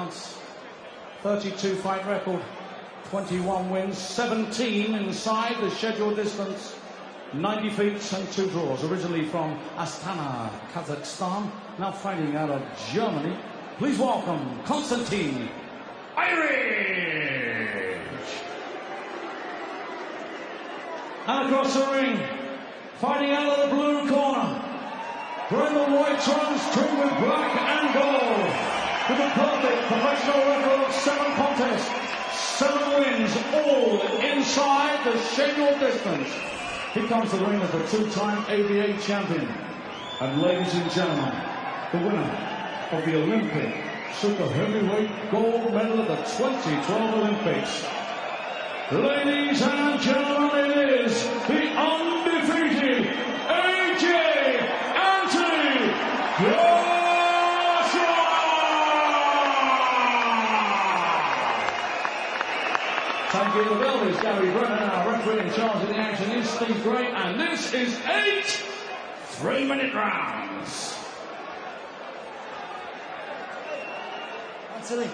France. 32 fight record, 21 wins, 17 inside the scheduled distance, 9 defeats and 2 draws. Originally from Astana, Kazakhstan, now fighting out of Germany. Please welcome Konstantin, Airich. And across the ring, fighting out of the blue corner, wearing the white trunks trimmed with black and gold, with a perfect professional record of 7 contests, 7 wins, all inside the scheduled distance. Here comes the ring of the 2-time ABA champion. And ladies and gentlemen, the winner of the Olympic super heavyweight gold medal at the 2012 Olympics. Ladies and gentlemen, it is the undefeated AJ Joshua! Thank you. The bell is Gary Brennan. Our referee in charge of the action is Steve Gray, and this is 8 3-minute rounds. Anthony.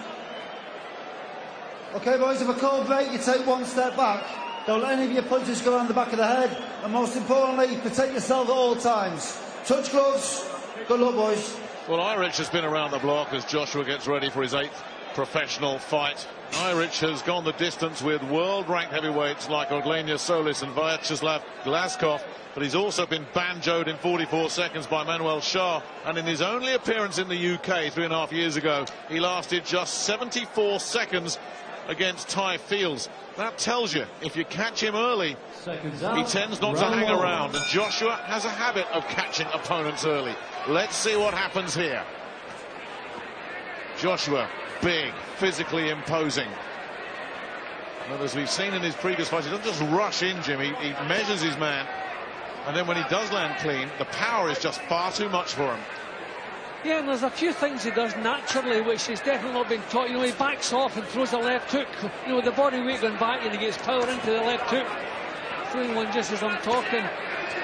Okay, boys, if I call break, you take 1 step back. Don't let any of your punches go around the back of the head. And most importantly, protect yourself at all times. Touch gloves. Good luck, boys. Well, Airich has been around the block as Joshua gets ready for his 8th professional fight. Airich has gone the distance with world-ranked heavyweights like Oglenia Solis and Vyacheslav Glazkov, but he's also been banjoed in 44 seconds by Manuel Shah, and in his only appearance in the UK 3.5 years ago, he lasted just 74 seconds against Ty Fields. That tells you, if you catch him early, he tends not to hang around, and Joshua has a habit of catching opponents early. Let's see what happens here. Joshua, big, physically imposing. Well, as we've seen in his previous fights, he doesn't just rush in, Jim. He measures his man, and then when he does land clean, the power is just far too much for him. Yeah, and there's a few things he does naturally which he's definitely not been taught. You know, he backs off and throws a left hook. You know, with the body weight going back, and he gets power into the left hook. Throwing one just as I'm talking.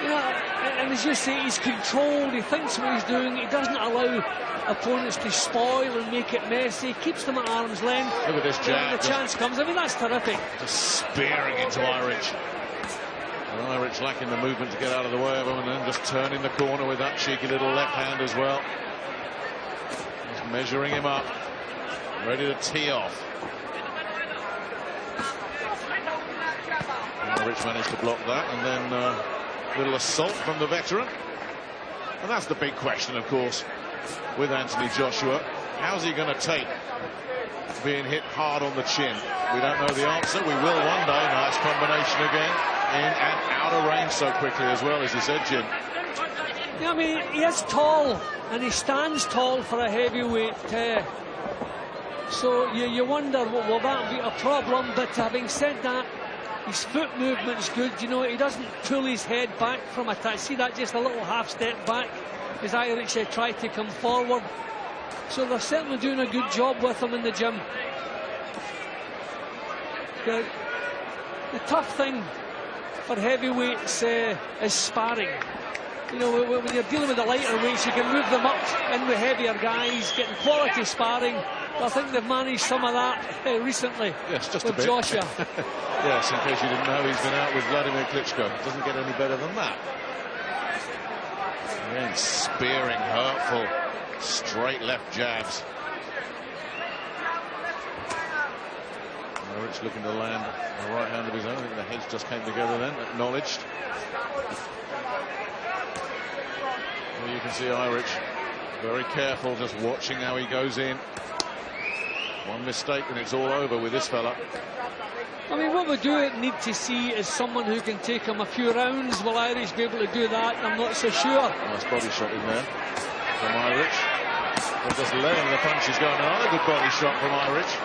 You know, and as you say, he's controlled. He thinks what he's doing. He doesn't allow opponents to spoil and make it messy. He keeps them at arm's length. Look at this jab. When the chance comes, I mean, that's terrific. Just spearing into Airich. And Airich lacking the movement to get out of the way of him, and then just turning the corner with that cheeky little left hand as well. Just measuring him up, ready to tee off. Airich managed to block that, and then little assault from the veteran. And that's the big question, of course, with Anthony Joshua. How's he going to take being hit hard on the chin? We don't know the answer. We will one day. Nice combination again. In and out of range so quickly as well, as you said, Jim. Yeah, I mean, he is tall, and he stands tall for a heavyweight. So you wonder, will that be a problem? But having said that, his foot movement's good. You know, he doesn't pull his head back from attack. See that, just a little half step back as Airich tried to come forward. So they're certainly doing a good job with him in the gym. The tough thing for heavyweights is sparring. You know, when you're dealing with the lighter weights, you can move them up in with heavier guys, getting quality sparring. I think they've managed some of that recently. Yes, just with a bit. Joshua. Yes, in case you didn't know, he's been out with Vladimir Klitschko. Doesn't get any better than that. Again, spearing, hurtful, straight left jabs. Airich looking to land a right hand of his own. I think the heads just came together then, acknowledged. Well, you can see Airich very careful, just watching how he goes in. One mistake and it's all over with this fella. I mean, what we do need to see is someone who can take him a few rounds. Will Airich be able to do that? I'm not so sure. Nice body shot in there from Airich. But just letting the punches go. Another good body shot from Airich.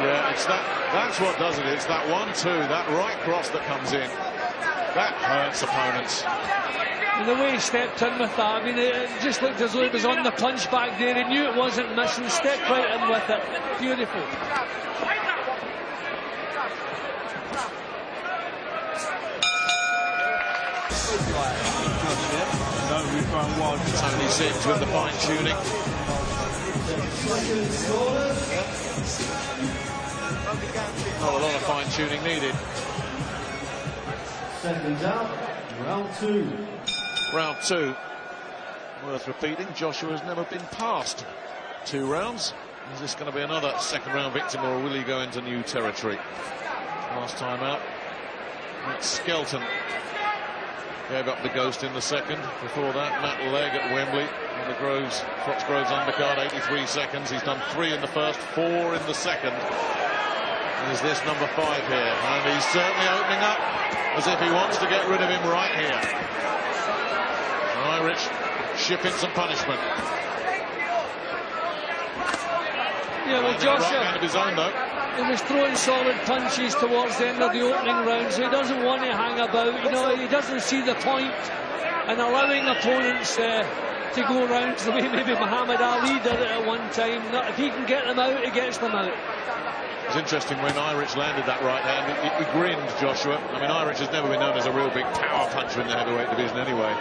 Yeah, it's that's what does it. It's that 1-2, that right cross that comes in. That hurts opponents. And the way he stepped in with that, I mean, it just looked as though it was on the punch back there. He knew it wasn't missing, stepped right in with it. Beautiful. No, we've gone Tony Sims with the fine-tuning. Not a lot of fine-tuning needed. Seconds out, round 2. Round 2. Worth repeating, Joshua has never been past 2 rounds. Is this going to be another second-round victim, or will he go into new territory? Last time out, Matt Skelton gave up the ghost in the second. Before that, Matt Legg at Wembley on the Foxgroves undercard, 83 seconds. He's done 3 in the first, 4 in the second. And is this number 5 here? And he's certainly opening up as if he wants to get rid of him right here. Airich shipping some punishment. Yeah, well, Joshua, right of his own, though. He was throwing solid punches towards the end of the opening round, so he doesn't want to hang about. You know, he doesn't see the point in allowing opponents to go rounds the way maybe Muhammad Ali did it at one time. If he can get them out, he gets them out. It's interesting when Airich landed that right hand, he grinned, Joshua. I mean, Airich has never been known as a real big power puncher in the heavyweight division anyway.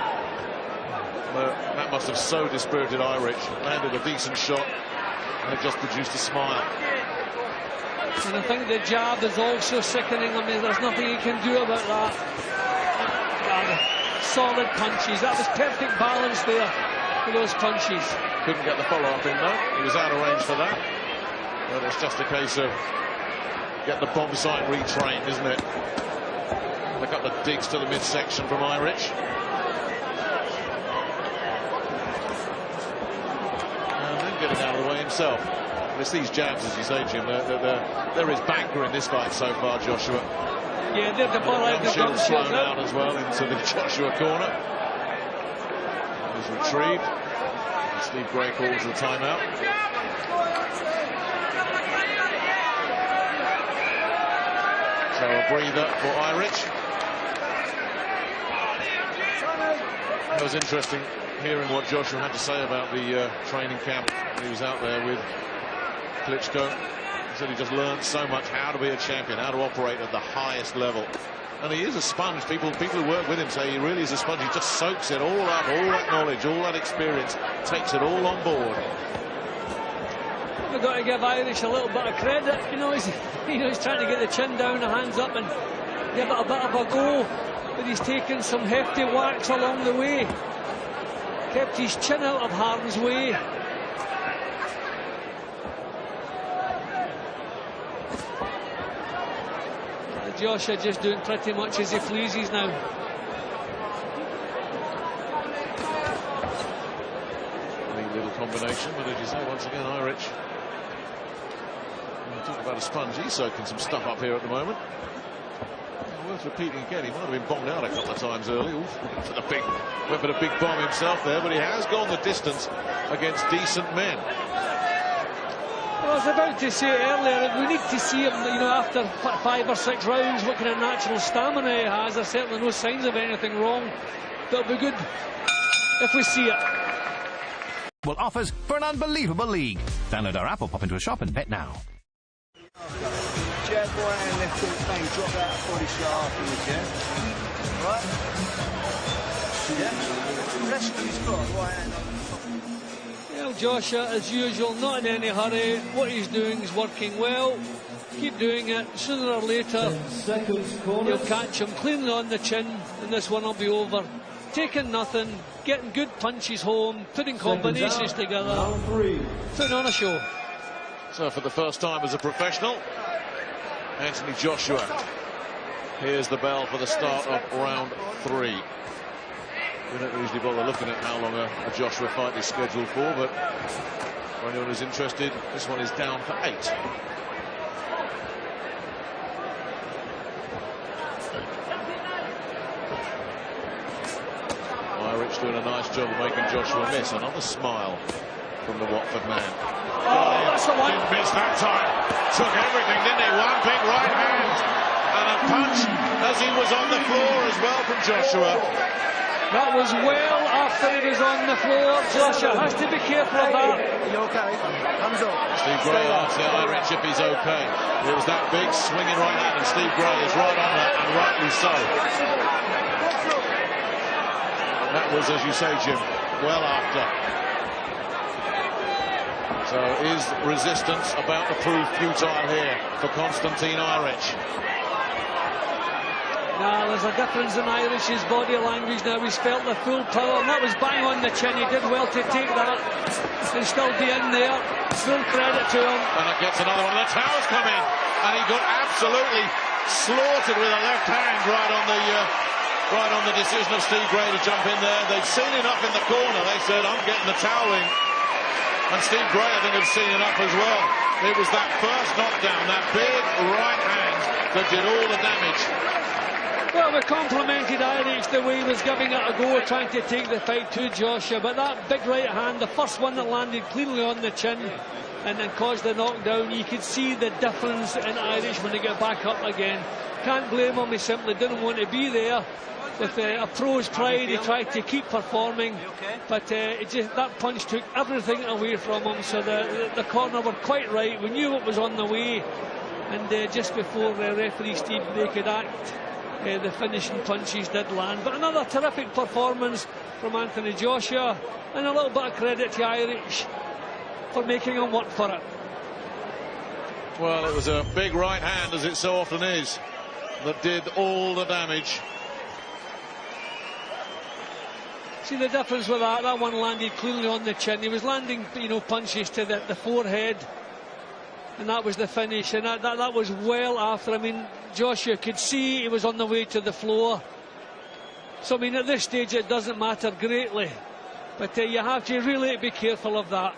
But that must have so dispirited Airich. Landed a decent shot and it just produced a smile. And I think the jab is also sickening. I mean, there's nothing he can do about that. Solid punches. That was perfect balance there for those punches. Couldn't get the follow-up in, though. He was out of range for that. But it's just a case of get the bomb sight retrained, isn't it? A couple of digs to the midsection from Airich. And then getting out of the way himself. It's these jabs, as you say, Jim. There is banker in this fight so far, Joshua. Yeah, they're the ball out. The shield thrown out as well into the Joshua corner. He's retrieved. Steve Gray calls the timeout. So a breather for Airich. It was interesting hearing what Joshua had to say about the training camp. He was out there with Klitschko. He said he just learned so much how to be a champion, how to operate at the highest level. And he is a sponge. People who work with him say he really is a sponge. He just soaks it all up, all that knowledge, all that experience, takes it all on board. We've got to give Airich a little bit of credit. You know, he's trying to get the chin down, the hands up, and give it a bit of a go. But he's taken some hefty whacks along the way. Kept his chin out of harm's way. Joshua just doing pretty much as he pleases now. Neat little combination, but as you say, once again, Airich. Talk about a sponge, he's soaking some stuff up here at the moment. Worth repeating again, he might have been bombed out a couple of times early. Oof, went for the big bomb himself there, but he has gone the distance against decent men. Well, I was about to say earlier, we need to see him, you know, after 5 or 6 rounds, what kind of natural stamina he has. There's certainly no signs of anything wrong. That'll be good if we see it. Well, offers for an unbelievable league. Download our app or pop into a shop and bet now. Jab right hand, left hook, bang, drop that body shot afterwards, yeah? Right? Yeah? Rest of his foot, right hand. Well, Joshua, as usual, not in any hurry. What he's doing is working well. Keep doing it. Sooner or later, he'll catch him cleanly on the chin, and this one will be over. Taking nothing, getting good punches home, putting combinations together, putting on a show. So for the first time as a professional, Anthony Joshua. Here's the bell for the start of round 3. We don't usually bother looking at how long a Joshua fight is scheduled for, but for anyone who's interested, this one is down for 8. Airich doing a nice job of making Joshua miss. Another smile from the Watford man. Oh, that's the one. Didn't miss that time. Took everything, didn't he? One big right hand and a punch as he was on the floor as well from Joshua. That was well after he was on the floor. Joshua has to be careful of that. Are you okay? Hands up. Steve Gray asks Airich if he's okay. It was that big swinging right hand, and Steve Gray is right on that, and rightly so. That was, as you say, Jim, well after. So is resistance about to prove futile here for Konstantin Airich? Now there's a difference in Airich's body language now. He's felt the full power, and that was bang on the chin. He did well to take that and still be in there. Full credit to him. And it gets another one. The towers come in, and he got absolutely slaughtered with a left hand right on the decision of Steve Gray to jump in there. They'd seen enough in the corner. They said, I'm getting the towel in. And Steve Gray, I think, had seen enough as well. It was that first knockdown, that big right hand, that did all the damage. Well, we complimented Airich the way he was giving it a go, trying to take the fight to Joshua, but that big right hand, the first one that landed cleanly on the chin and then caused the knockdown, you could see the difference in Airich when he got back up again. Can't blame him, he simply didn't want to be there. With a pro's pride, he tried to keep performing, but that punch took everything away from him, so the corner were quite right. We knew what was on the way, and just before referee Steve Gray could act, the finishing punches did land. But another terrific performance from Anthony Joshua, and a little bit of credit to Airich for making him work for it. Well, it was a big right hand, as it so often is, that did all the damage. See the difference with that? That one landed cleanly on the chin. He was landing, punches to the forehead, and that was the finish. And that was well after. I mean, Joshua could see he was on the way to the floor. So, I mean, at this stage it doesn't matter greatly, but you have to really be careful of that.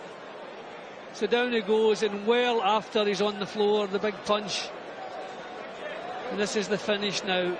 So down he goes, and well after he's on the floor, the big punch. And this is the finish now.